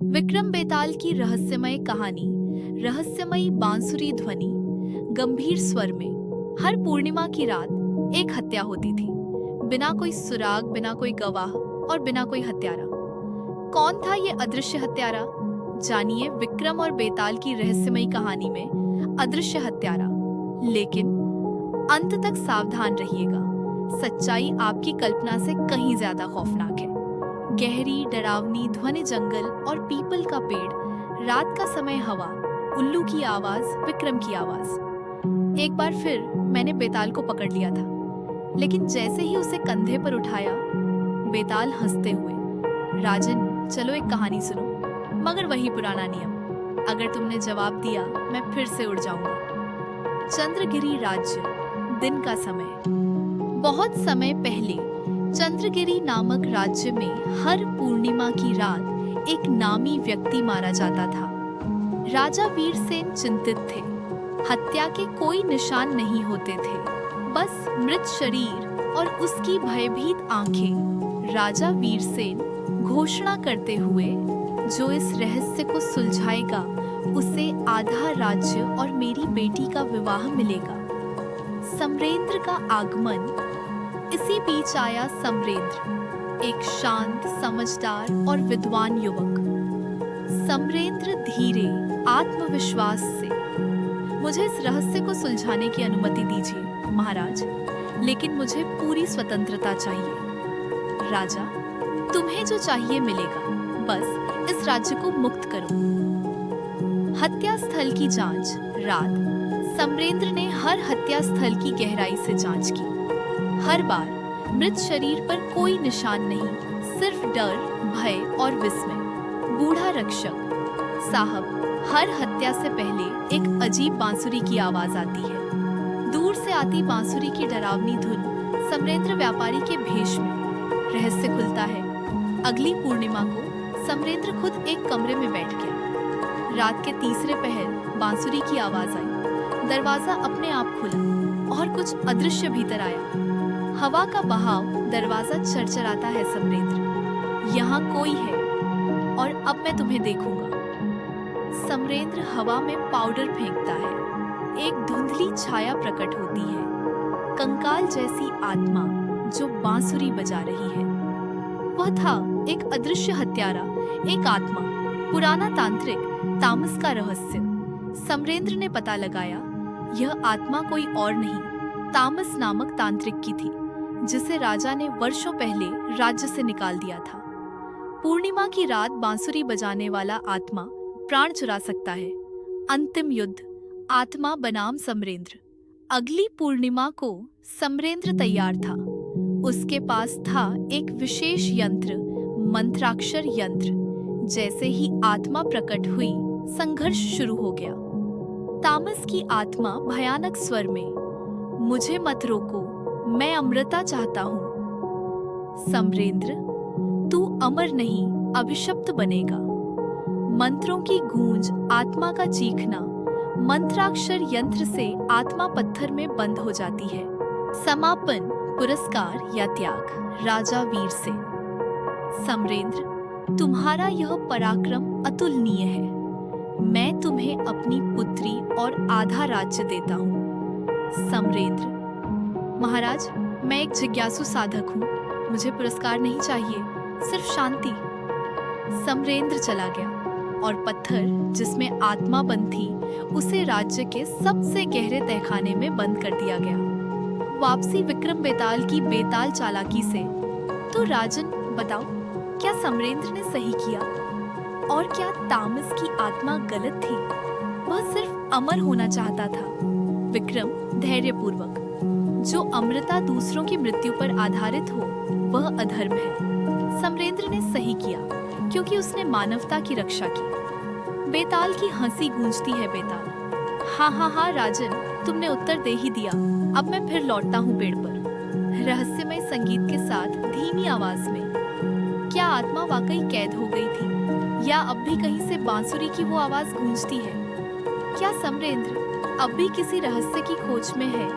विक्रम बेताल की रहस्यमय कहानी, रहस्यमयी बांसुरी ध्वनि, गंभीर स्वर में। हर पूर्णिमा की रात एक हत्या होती थी, बिना कोई सुराग, बिना कोई गवाह और बिना कोई हत्यारा। कौन था ये अदृश्य हत्यारा? जानिए विक्रम और बेताल की रहस्यमयी कहानी में अदृश्य हत्यारा। लेकिन अंत तक सावधान रहिएगा, सच्चाई आपकी कल्पना से कहीं ज्यादा खौफनाक है। गहरी डरावनी ध्वनि, जंगल और पीपल का पेड़, रात का समय, हवा, उल्लू की आवाज, विक्रम की आवाज। एक बार फिर मैंने बेताल को पकड़ लिया था, लेकिन जैसे ही उसे कंधे पर उठाया, बेताल हंसते हुए, राजन चलो एक कहानी सुनो। मगर वही पुराना नियम, अगर तुमने जवाब दिया मैं फिर से उड़ जाऊंगा। चंद्रगिरी राज्य, दिन का समय। बहुत समय पहले चंद्रगिरी नामक राज्य में हर पूर्णिमा की रात एक नामी व्यक्ति मारा जाता था। राजा वीरसेन चिंतित थे। हत्या के कोई निशान नहीं होते थे, बस मृत शरीर और उसकी भयभीत आंखें। राजा वीरसेन घोषणा करते हुए, जो इस रहस्य को सुलझाएगा उसे आधा राज्य और मेरी बेटी का विवाह मिलेगा। समरेंद्र का आगमन। इसी बीच आया समरेंद्र, एक शांत, समझदार और विद्वान युवक। समरेंद्र धीरे, आत्मविश्वास से, मुझे इस रहस्य को सुलझाने की अनुमति दीजिए महाराज, लेकिन मुझे पूरी स्वतंत्रता चाहिए। राजा, तुम्हें जो चाहिए मिलेगा, बस इस राज्य को मुक्त करो। हत्या स्थल की जांच। रात, समरेंद्र ने हर हत्या स्थल की गहराई से जांच की। हर बार मृत शरीर पर कोई निशान नहीं, सिर्फ डर, भय और विस्मय। बूढ़ा रक्षक। साहब, हर हत्या से पहले एक अजीब बांसुरी की आवाज आती है। दूर से आती बांसुरी की डरावनी धुन। समरेंद्र व्यापारी के भेष में। रहस्य खुलता है। अगली पूर्णिमा को समरेंद्र खुद एक कमरे में बैठ गया। रात के तीसरे पहर बांसुरी की आवाज आई। दरवाजा अपने आप खुला और कुछ अदृश्य भीतर आया। हवा का बहाव, दरवाजा चरचराता है। समरेंद्र, यहाँ कोई है और अब मैं तुम्हें देखूंगा। समरेंद्र हवा में पाउडर फेंकता है। एक धुंधली छाया प्रकट होती है, कंकाल जैसी आत्मा जो बांसुरी बजा रही है। वह था एक अदृश्य हत्यारा, एक आत्मा, पुराना तांत्रिक, तामस का रहस्य। समरेंद्र ने पता लगाया, यह आत्मा कोई और नहीं, तामस नामक तांत्रिक की थी, जिसे राजा ने वर्षों पहले राज्य से निकाल दिया था। पूर्णिमा की रात बांसुरी बजाने वाला आत्मा प्राण चुरा सकता है। अंतिम युद्ध, आत्मा बनाम समरेंद्र। अगली पूर्णिमा को समरेंद्र तैयार था। उसके पास था एक विशेष यंत्र, मंत्राक्षर यंत्र। जैसे ही आत्मा प्रकट हुई, संघर्ष शुरू हो गया। तामस की आत्मा भयानक स्वर में, मुझे मत रोको, मैं अमृता चाहता हूँ। समरेंद्र, तू अमर नहीं, अभिशप्त बनेगा। मंत्रों की गूंज, आत्मा का चीखना। मंत्राक्षर यंत्र से आत्मा पत्थर में बंद हो जाती है। समापन, पुरस्कार या त्याग। राजा वीरसेन। समरेंद्र, तुम्हारा यह पराक्रम अतुलनीय है। मैं तुम्हें अपनी पुत्री और आधा राज्य देता हूँ। समरेंद्र, महाराज, मैं एक जिज्ञासु साधक हूँ, मुझे पुरस्कार नहीं चाहिए, सिर्फ शांति। समरेंद्र चला गया और पत्थर जिसमें आत्मा बंद थी, उसे राज्य के सबसे गहरे तहखाने में बंद कर दिया गया। वापसी विक्रम बेताल की बेताल चालाकी से। तो राजन, बताओ, क्या समरेंद्र ने सही किया? और क्या तामस की आत्मा गलत थी? वह सिर्फ अमर होना चाहता था। विक्रम धैर्यपूर्वक, जो अमृता दूसरों की मृत्यु पर आधारित हो, वह अधर्म है। समरेंद्र ने सही किया क्योंकि उसने मानवता की रक्षा की। बेताल की हंसी गूंजती है। बेताल, हाँ हाँ हाँ राजन, तुमने उत्तर दे ही दिया। अब मैं फिर लौटता हूँ पेड़ पर। रहस्यमय संगीत के साथ धीमी आवाज में। क्या आत्मा वाकई कैद हो गई थी, या अब भी कहीं से बांसुरी की वो आवाज गूंजती है? क्या समरेंद्र अब भी किसी रहस्य की खोज में है?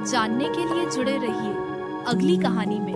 जानने के लिए जुड़े रहिए अगली कहानी में।